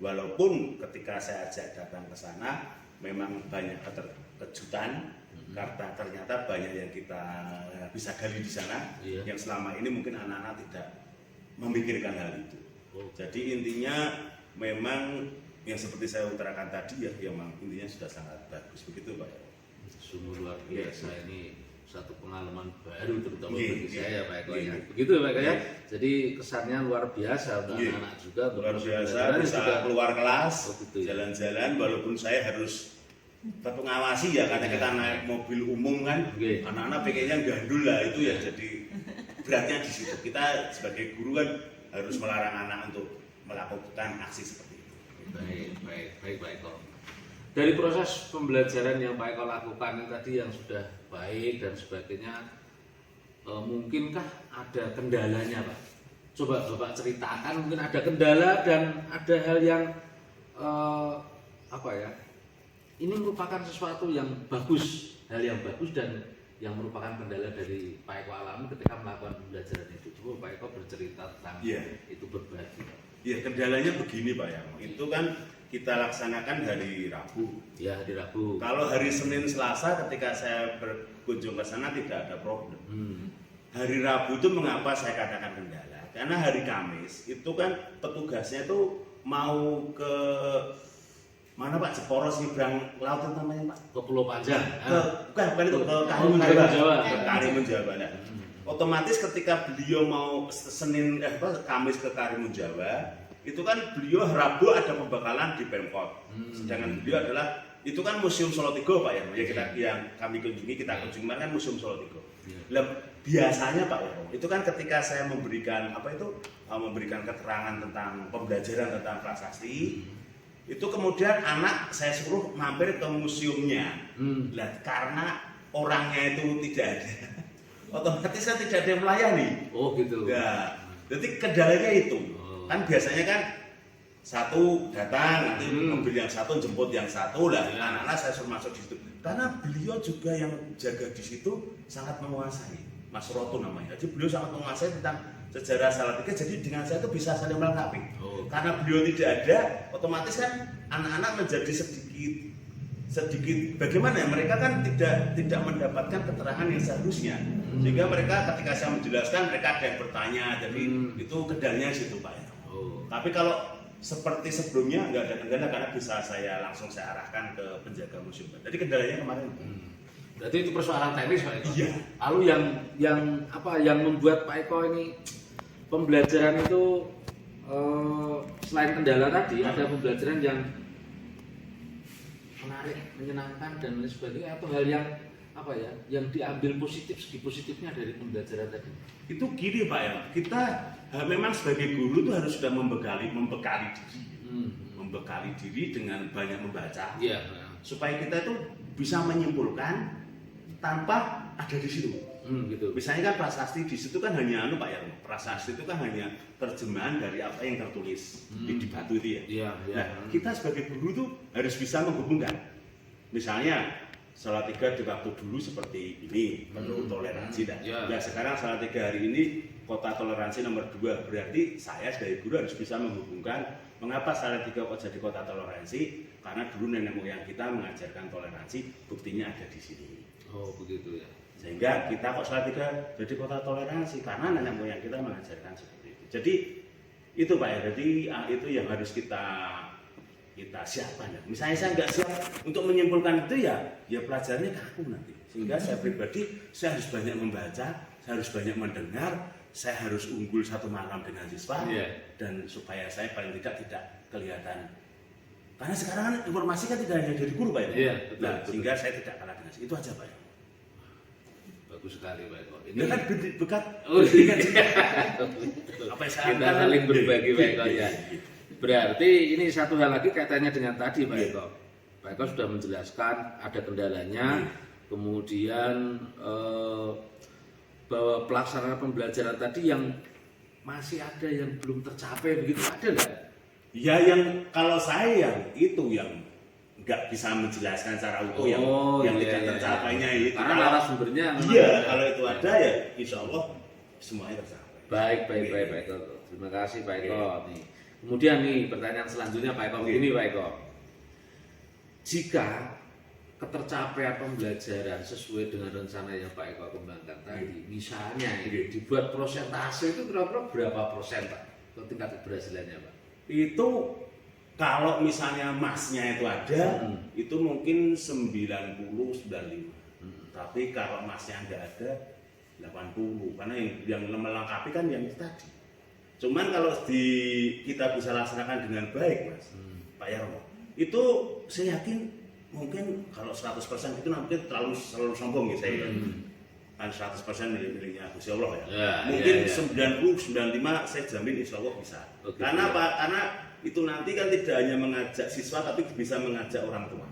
Walaupun ketika saya ajak datang ke sana memang banyak keterkejutan, karena ternyata banyak yang kita bisa gali di sana, yang selama ini mungkin anak-anak tidak memikirkan hal itu. Jadi intinya memang yang seperti saya utarakan tadi ya, memang intinya sudah sangat bagus begitu Pak. Sungguh luar biasa ini satu pengalaman baru terutama bagi Iya, saya Pak Eko iya. ya. Begitu Pak Eko ya. Jadi kesannya luar biasa untuk Iya. anak-anak juga. untuk Luar proses biasa pembelajaran bisa juga. keluar kelas, Oh, gitu ya. jalan-jalan walaupun saya harus tetap mengawasi ya, karena kita naik mobil umum kan, Oke. anak-anak pengennya gandul lah itu ya, jadi beratnya di situ. Kita sebagai guru kan harus melarang anak untuk melakukan aksi seperti itu. Baik Pak Eko. Dari proses pembelajaran yang Pak Eko lakukan ini tadi yang sudah baik dan sebagainya, mungkinkah ada kendalanya Pak? Coba Bapak ceritakan, mungkin ada kendala dan ada hal yang apa ya? Ini merupakan sesuatu yang bagus, hal yang bagus dan yang merupakan kendala dari Pak Eko alami ketika melakukan pembelajaran itu. Coba Pak Eko bercerita tentang itu, berbagi. Ya kendalanya begini Pak Yarmo, itu kan kita laksanakan hari Rabu. Ya, hari Rabu. Kalau hari Senin Selasa ketika saya berkunjung ke sana tidak ada problem. Hari Rabu itu mengapa saya katakan kendala? Karena hari Kamis itu kan petugasnya itu mau ke mana Pak, Jeporo Seberang laut itu namanya Pak? Ke Pulau Panjang. Bukan itu, ke Karimun Jawa. Jawa. Ke Karimun Jawa. Nah, otomatis ketika beliau mau Kamis ke Karimun Jawa, itu kan beliau Rabu ada pembekalan di Pemkot. Sedangkan beliau adalah itu kan Museum Solo Tigo Pak ya, yang kami kunjungi, kita kunjungi kan Museum Solo Tigo. Biasanya Pak ya, itu kan ketika saya memberikan memberikan keterangan tentang pembelajaran tentang prasasti, itu kemudian anak saya suruh mampir ke museumnya. Karena orangnya itu tidak ada, otomatis kan tidak ada yang melayani. Oh gitu. Ya, jadi kendalanya itu. Kan biasanya kan satu datang, nanti mobil yang satu jemput yang satu lah. Anak-anak saya suruh masuk di situ. Karena beliau juga yang jaga di situ sangat menguasai. Mas Roto namanya. Jadi beliau sangat menguasai tentang sejarah Salatiga. Jadi dengan saya itu bisa saling melengkapi. Karena beliau tidak ada, otomatis kan anak-anak menjadi sedikit bagaimana ya, mereka kan tidak mendapatkan keterangan yang seharusnya, sehingga mereka ketika saya menjelaskan mereka ada yang bertanya, jadi itu kendalanya situ Pak ya. Tapi kalau seperti sebelumnya nggak ada kendala karena bisa langsung saya arahkan ke penjaga museum. Jadi kendalanya kemarin. Berarti itu persoalan teknis Pak Eko. Iya. Lalu yang membuat Pak Eko ini pembelajaran itu selain kendala tadi, ada pembelajaran yang menarik, menyenangkan dan lain sebagainya, atau hal yang apa ya, yang diambil positif, segi positifnya dari pembelajaran tadi? Itu gini Pak ya, kita memang sebagai guru itu harus sudah membekali diri, membekali diri dengan banyak membaca, Iya. supaya kita itu bisa menyimpulkan tanpa ada di situ. Gitu. Misalnya kan prasasti di situ kan hanya Pak ya, prasasti itu kan hanya terjemahan dari apa yang tertulis di batu itu ya. Iya. Nah, kita sebagai guru tuh harus bisa menghubungkan. Misalnya Salatiga di waktu dulu seperti ini, penuh toleransi dan nah sekarang Salatiga hari ini kota toleransi nomor 2. Berarti saya sebagai guru harus bisa menghubungkan mengapa Salatiga kok jadi kota toleransi, karena dulu nenek moyang kita mengajarkan toleransi, buktinya ada di sini. Oh begitu ya. Sehingga kita kok Salatiga jadi kota toleransi karena nenek moyang kita mengajarkan seperti itu. Jadi itu Pak ya, jadi itu yang harus kita siapkan ya. Misalnya saya nggak siap untuk menyimpulkan itu ya pelajarannya kaku nanti. Sehingga saya pribadi saya harus banyak membaca, saya harus banyak mendengar, saya harus unggul satu malam dengan siswa dan supaya saya paling tidak kelihatan. Karena sekarang kan informasi kan tidak hanya dari guru Pak ya. Iya, betul. Sehingga saya tidak kalah dengan itu aja Pak ya. Bagus sekali Pak Eko. Ini kan bekat. Oh iya. Apa yang saya Kita saling berbagi Pak Eko ya. Berarti ini satu hal lagi kaitannya dengan tadi Pak Eko. Pak Eko sudah menjelaskan ada kendalanya, kemudian bahwa pelaksanaan pembelajaran tadi yang masih ada yang belum tercapai begitu, ada nggak? Ya yang kalau saya yang nggak bisa menjelaskan secara utuh yang tidak tercapainya itu. Karena narasumbernya kalau itu ada ya insya Allah semuanya tercapai. Baik Pak Eko. Terima kasih Pak Eko. Nih. Kemudian nih pertanyaan selanjutnya Pak Eko begini Pak Eko. Jika ketercapaian pembelajaran sesuai dengan rencana yang Pak Eko kembangkan tadi, misalnya dibuat persentase itu kira-kira berapa persen Pak? Tingkat keberhasilannya Pak? Itu kalau misalnya masnya itu ada, itu mungkin 90-95. Tapi kalau masnya nggak ada 80, karena yang melengkapi kan yang itu tadi. Cuman kalau kita bisa laksanakan dengan baik Mas, Pak Yarmo, itu saya yakin mungkin kalau 100% itu mungkin terlalu sombong ya saya. Kan 100% miliknya Gusti Allah ya. Mungkin 90, 95 saya jamin insya Allah bisa. Karena apa? Karena itu nanti kan tidak hanya mengajak siswa tapi bisa mengajak orang tua.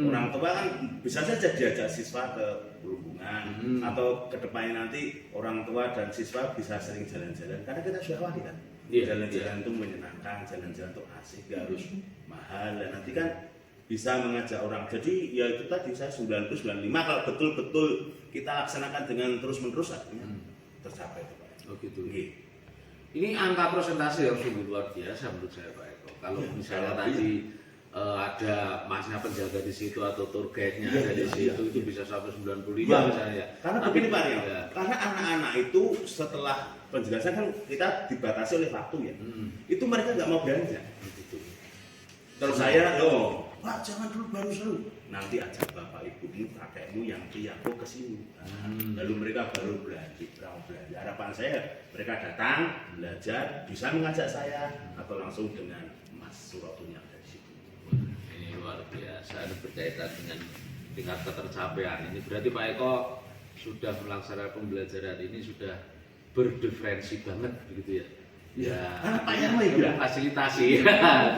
Orang tua kan bisa saja diajak siswa ke berhubungan atau ke depannya nanti orang tua dan siswa bisa sering jalan-jalan karena kita sudah wali kan. Jalan-jalan itu menyenangkan, jalan-jalan itu asik, gak harus mahal dan nanti kan bisa mengajak orang. Jadi ya itu tadi saya 90-95 kalau betul-betul kita laksanakan dengan terus-menerus artinya tercapai itu Pak. Oh gitu. Ini angka persentase yang sungguh luar biasa menurut saya Pak Eko. Kalau misalnya tadi ada masnya penjaga di situ atau tour guide-nya ada di situ itu bisa sampai 95 misalnya. Karena begini Pak Rio, karena anak-anak itu setelah penjelasan kan kita dibatasi oleh waktu ya. Itu mereka nggak mau belanja. Gitu. Terus saya, Pak jangan dulu baru seru. Nanti ajak bapak ibumu, kakekmu yang aku ke sini. Lalu mereka baru belajar. Harapan saya mereka datang, belajar, bisa mengajak saya atau langsung dengan Mas Suratunya dari situ. Ini luar biasa, berkaitan dengan tingkat ketercapaian. Ini berarti Pak Eko sudah melaksanakan pembelajaran ini sudah berdiferensi banget begitu ya. Ya, Pak Yarmo itu fasilitasi.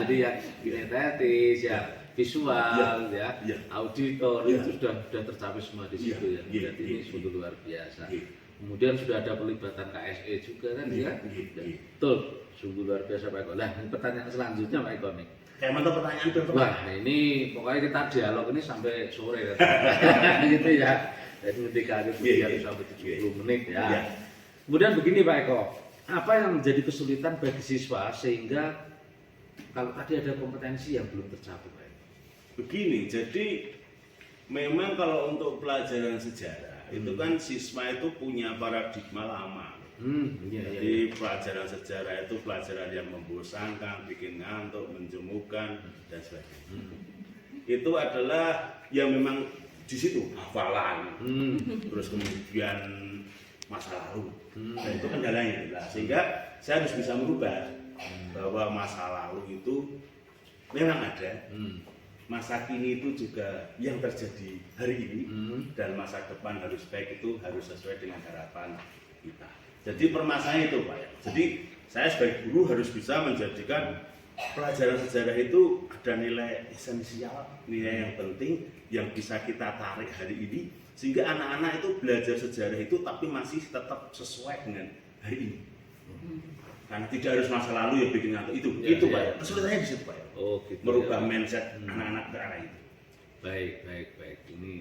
Jadi yang kinetetis, ya visual, auditor itu sudah tercapai semua di situ ya. Berarti ini sungguh luar biasa. Kemudian sudah ada pelibatan KSE juga kan ya. Betul, sungguh luar biasa Pak Eko. Nah, pertanyaan selanjutnya Pak Eko nih. Kayak mantap pertanyaan berapa? Wah, ini pokoknya kita dialog ini sampai sore kan. Gitu ya. Jadi ketika itu sampai 70 menit ya. Kemudian begini Pak Eko, apa yang menjadi kesulitan bagi siswa sehingga kalau tadi ada kompetensi yang belum tercapai Pak Eko? Begini, jadi memang kalau untuk pelajaran sejarah itu kan siswa itu punya paradigma lama. Jadi pelajaran sejarah itu pelajaran yang membosankan, bikin ngantuk, menjemukan dan sebagainya. Itu adalah yang memang di situ hafalan, terus kemudian masa lalu. Dan itu kendalanya. Sehingga saya harus bisa merubah bahwa masa lalu itu memang ada. masa kini itu juga yang terjadi hari ini dan masa depan harus baik, itu harus sesuai dengan harapan kita. Jadi permasalahan itu Pak ya. Jadi saya sebagai guru harus bisa menjadikan pelajaran sejarah itu ada nilai esensial, nilai yang penting yang bisa kita tarik hari ini, sehingga anak-anak itu belajar sejarah itu tapi masih tetap sesuai dengan hari ini. Karena tidak harus masa lalu yang bikin ngantuk itu Pak ya. Kesulitannya di situ Pak ya. Oh, gitu. Merubah Ya. mindset anak-anak ke arah itu. Baik. Ini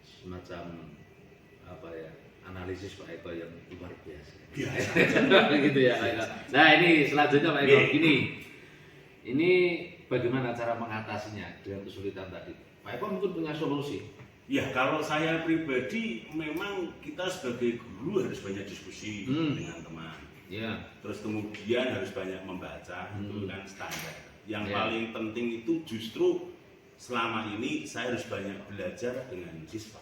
semacam apa ya? Analisis Pak Eko yang luar biasa. Gitu ya Pak Eko. Nah ini selanjutnya Pak Eko. Ini bagaimana cara mengatasinya dengan kesulitan tadi? Pak Eko mungkin punya solusi. Ya kalau saya pribadi memang kita sebagai guru harus banyak diskusi dengan teman. Ya. Terus kemudian harus banyak membaca, itu kan standar. Yang paling penting itu justru selama ini saya harus banyak belajar dengan siswa.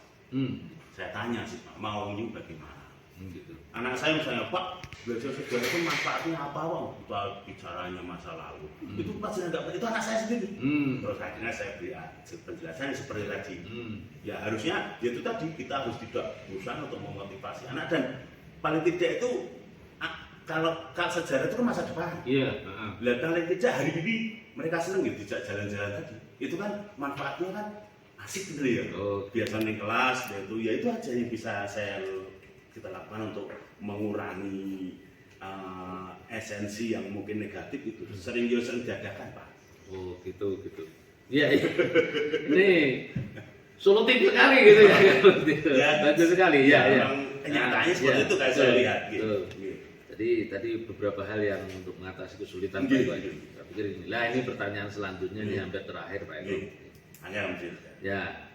Saya tanya siswa, maunya bagaimana? Gitu. Anak saya misalnya, Pak, belajar sejarah itu manfaatnya apa Bang? Kita bicaranya masa lalu. Itu pelajaran enggak, itu anak saya sendiri. Terus akhirnya saya beri penjelasan seperti tadi. Ya harusnya itu tadi kita harus tidak bosan untuk memotivasi anak, dan paling tidak itu kalau sejarah itu kan masa depan. Iya. Lihat paling tidak hari ini mereka seneng gitu dijak jalan-jalan tadi. Itu kan manfaatnya kan asik gitu ya. Biasanya di kelas ya itu aja yang bisa kita lakukan untuk mengurangi esensi yang mungkin negatif itu. Sering diadakan Pak. Oh gitu. Iya. Ini solutif sekali gitu ya. Bagus sekali. Ya. Kenyataannya seperti itu kayak saya lihat. Gitu. Tadi beberapa hal yang untuk mengatasi kesulitan Pak Eko. Saya pikir ini. Lah ini pertanyaan selanjutnya ini hampir terakhir Pak Eko. Ya.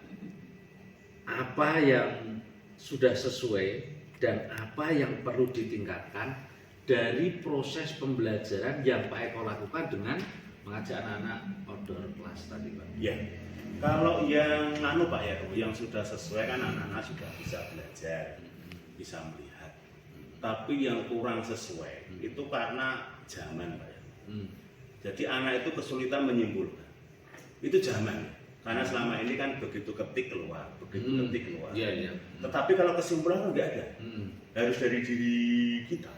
Apa yang sudah sesuai dan apa yang perlu ditingkatkan dari proses pembelajaran yang Pak Eko lakukan dengan mengajak anak-anak outdoor class tadi Pak? Ya. Kalau yang Pak ya, yang sudah sesuai kan anak-anak sudah bisa belajar, bisa melihat. Tapi yang kurang sesuai itu karena zaman Pak ya. Jadi anak itu kesulitan menyimpulkan. Itu zaman. Karena selama ini kan begitu ketik keluar. Iya. Tetapi kalau kesimpulan kan nggak ada. Harus dari diri kita.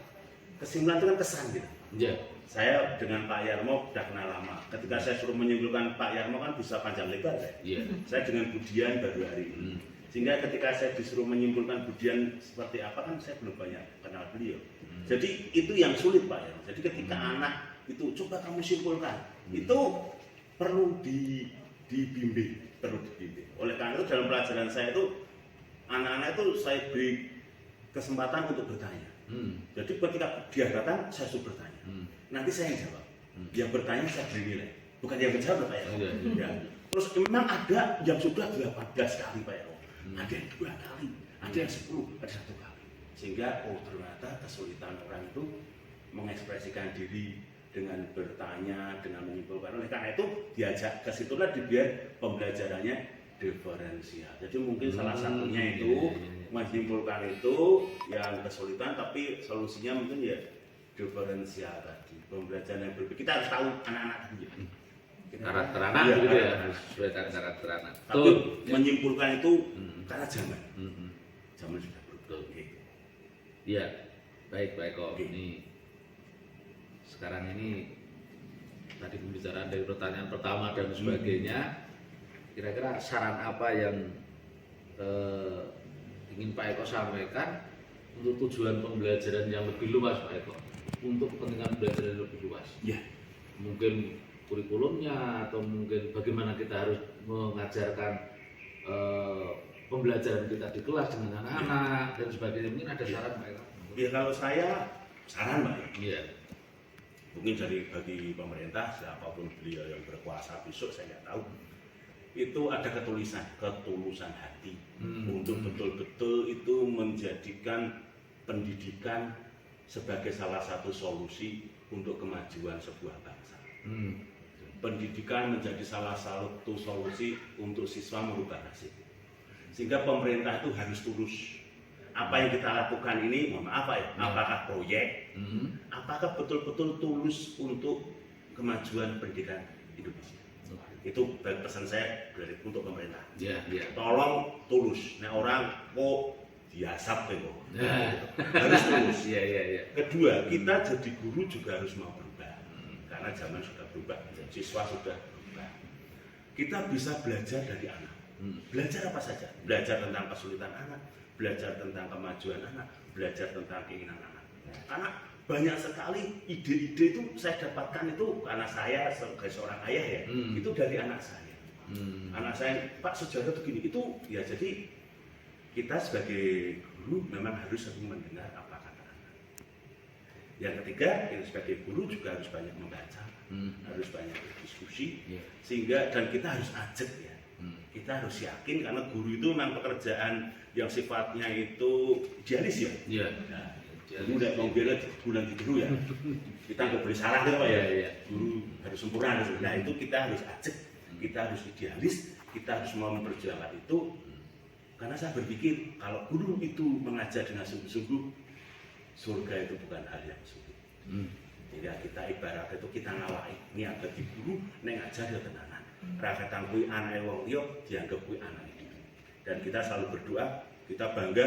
Kesimpulan itu kan kesan gitu. Iya. Saya dengan Pak Yarmo sudah kenal lama. Ketika saya suruh menyimpulkan Pak Yarmo kan bisa panjang lebar ya. Iya. Saya dengan Budian baru hari ini. Sehingga ketika saya disuruh menyimpulkan Budian seperti apa kan saya belum banyak kenal beliau. Jadi itu yang sulit Pak ya. Jadi ketika anak itu coba kamu simpulkan, itu perlu dibimbing. Oleh karena itu dalam pelajaran saya itu anak-anak itu saya beri kesempatan untuk bertanya. Jadi ketika dia datang saya suruh bertanya. Nanti saya yang jawab. Yang bertanya saya beri nilai. Bukan yang menjawab Pak ya. Ya. Terus memang ada yang sudah 18 kali Pak ya. Ada yang 2 kali, ada yang 10, ada 1 kali. Sehingga ternyata kesulitan orang itu mengekspresikan diri dengan bertanya, dengan menyimpulkan. Oleh karena itu diajak ke situlah biar pembelajarannya diferensial. Jadi mungkin salah satunya itu menyimpulkan itu yang kesulitan, tapi solusinya mungkin ya diferensial tadi. Pembelajaran yang berbeda. Kita harus tahu anak-anak tadi. Karakter anak gitu ya, harus sesuai karakter anak. Tapi menyimpulkan itu karena zaman. Zaman sudah berubah. Iya, baik Pak Eko. Ini sekarang ini tadi pembicaraan dari pertanyaan pertama dan sebagainya. Kira-kira saran apa yang ingin Pak Eko sampaikan untuk tujuan pembelajaran yang lebih luas Pak Eko? Untuk kepentingan belajar yang lebih luas. Ya. Mungkin kurikulumnya atau mungkin bagaimana kita harus mengajarkan pembelajaran kita di kelas dengan anak-anak dan sebagainya. Mungkin ada saran Pak Eko? Ya kalau saya saran Pak. Iya. Mungkin bagi pemerintah siapapun beliau yang berkuasa besok saya nggak tahu. Itu ada ketulusan hati untuk betul-betul itu menjadikan pendidikan sebagai salah satu solusi untuk kemajuan sebuah bangsa. Pendidikan menjadi salah satu solusi untuk siswa merubah nasib. Sehingga pemerintah itu harus tulus. Apa yang kita lakukan ini, apakah proyek, apakah betul-betul tulus untuk kemajuan pendidikan Indonesia. Itu pesan saya dari untuk pemerintah. Iya, iya. Tolong tulus. Nah orang kok diasap kok. Nah. Harus tulus. Iya, iya, iya. Kedua, kita jadi guru juga harus mau berubah. Karena zaman sudah berubah, siswa sudah berubah. Kita bisa belajar dari anak. Belajar apa saja? Belajar tentang kesulitan anak, belajar tentang kemajuan anak, belajar tentang keinginan anak. Karena banyak sekali ide-ide itu saya dapatkan itu karena saya sebagai seorang ayah ya, itu dari anak saya. Anak saya, Pak sejarah begini, itu ya jadi kita sebagai guru memang harus sering mendengar apa kata anak. Yang ketiga, kita sebagai guru juga harus banyak membaca, harus banyak berdiskusi, sehingga dan kita harus ajak ya. Kita harus yakin karena guru itu memang pekerjaan yang sifatnya itu idealis ya. Iya. Nah, jadi udah mau bela bulan di guru ya. Kita nggak boleh salah gitu Pak ya. Iya. Guru harus sempurna harus. Nah itu kita harus ajak, kita harus idealis, kita harus mau memperjuangkan itu. Karena saya berpikir kalau guru itu mengajar dengan sungguh-sungguh, surga itu bukan hal yang sulit. Jadi kita ibarat itu kita ngawai niat bagi guru, neng ngajar ya tenanan. Rakatan kui anak wong liya dianggap kui anak itu. Dan kita selalu berdoa, kita bangga.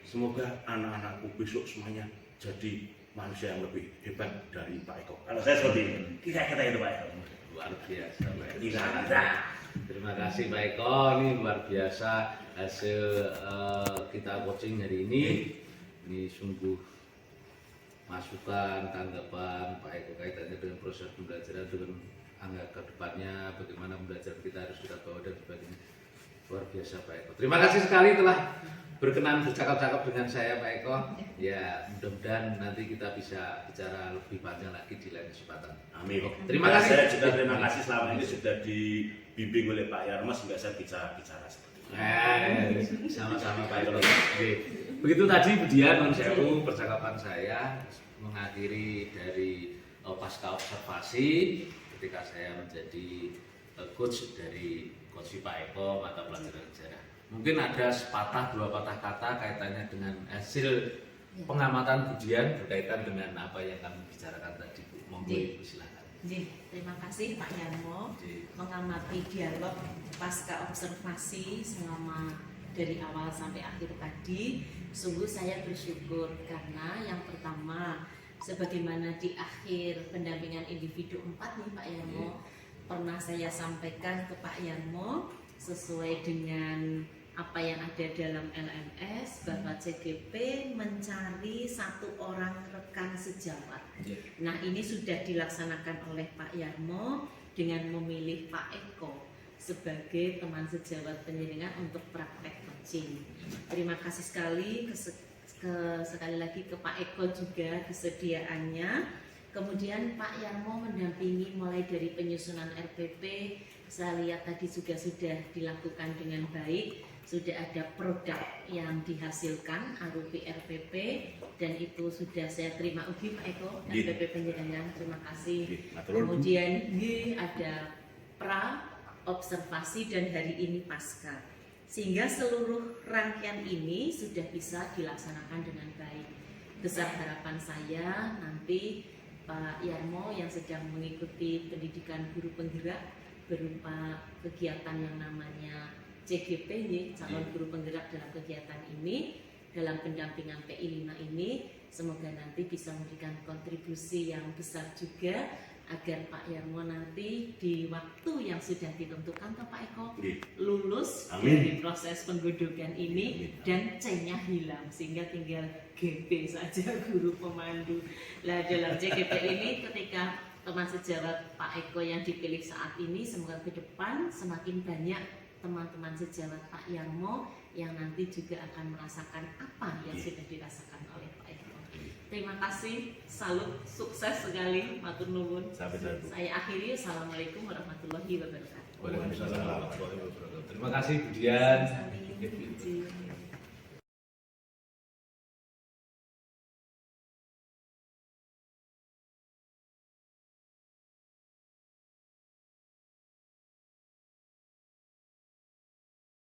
Semoga anak-anakku besok semuanya jadi manusia yang lebih hebat dari Pak Eko. Kalau saya seperti ini, kira-kira itu Pak Eko. Luar biasa, Pak Eko. Kira-kira. Terima kasih Pak Eko, ini luar biasa hasil kita coaching hari ini. Ini sungguh masukan, tanggapan Pak Eko kaitannya dengan proses pembelajaran dengan angka ke depannya, bagaimana belajar kita harus kita bawa dan sebagainya. Luar biasa Pak Eko. Terima kasih sekali telah berkenan bercakap-cakap dengan saya Pak Eko. Ya, mudah-mudahan nanti kita bisa bicara lebih panjang lagi di lain kesempatan. Amin. Terima Dan kasih. Saya juga terima kasih selama ini sudah dibimbing oleh Pak Yarmo sehingga saya bicara seperti ini. Sama-sama Pak Eko. Oke. Begitu tadi Budian non sewu percakapan saya mengakhiri dari pasca observasi ketika saya menjadi coach dari Coach Pak Eko mata pelajaran sejarah. Mungkin ada sepatah dua patah kata kaitannya dengan hasil pengamatan Budian berkaitan dengan apa yang kami bicarakan tadi Bu. Monggo Ibu silakan. Terima kasih Pak Yarmo mengamati dialog pasca observasi selama dari awal sampai akhir tadi. Sungguh saya bersyukur karena yang pertama sebagaimana di akhir pendampingan individu 4 nih Pak Yarmo pernah saya sampaikan ke Pak Yarmo sesuai dengan apa yang ada dalam LMS bahwa CGP mencari satu orang rekan sejawat. Nah ini sudah dilaksanakan oleh Pak Yarmo dengan memilih Pak Eko sebagai teman sejawat penjaringan untuk praktek coaching. Terima kasih sekali sekali lagi ke Pak Eko juga kesediaannya. Kemudian Pak Yarmo mendampingi mulai dari penyusunan RPP. Saya lihat tadi juga sudah dilakukan dengan baik. Sudah ada produk yang dihasilkan arupi RPP dan itu sudah saya terima ugi Pak Eko RPP penjaringan. Terima kasih. Kemudian ada pra observasi dan hari ini pasca. Sehingga seluruh rangkaian ini sudah bisa dilaksanakan dengan baik. Besar harapan saya nanti Pak Yarmo yang sedang mengikuti pendidikan guru penggerak berupa kegiatan yang namanya CGP, calon guru penggerak dalam kegiatan ini, dalam pendampingan PI 5 ini, semoga nanti bisa memberikan kontribusi yang besar juga agar Pak Yarmo nanti di waktu yang sudah ditentukan ke Pak Eko lulus dari proses penggodokan ini dan C-nya hilang sehingga tinggal GP saja guru pemandu. Nah dalam CGP ini ketika teman sejawat Pak Eko yang dipilih saat ini semoga ke depan semakin banyak teman-teman sejawat Pak Yarmo yang nanti juga akan merasakan apa yang sudah dirasakan oleh Pak Eko. Terima kasih, salut, sukses sekali, matur nuwun. Saya akhiri, assalamualaikum warahmatullahi wabarakatuh. Waalaikumsalam warahmatullahi wabarakatuh. Terima kasih Budian. Sampai jumpa.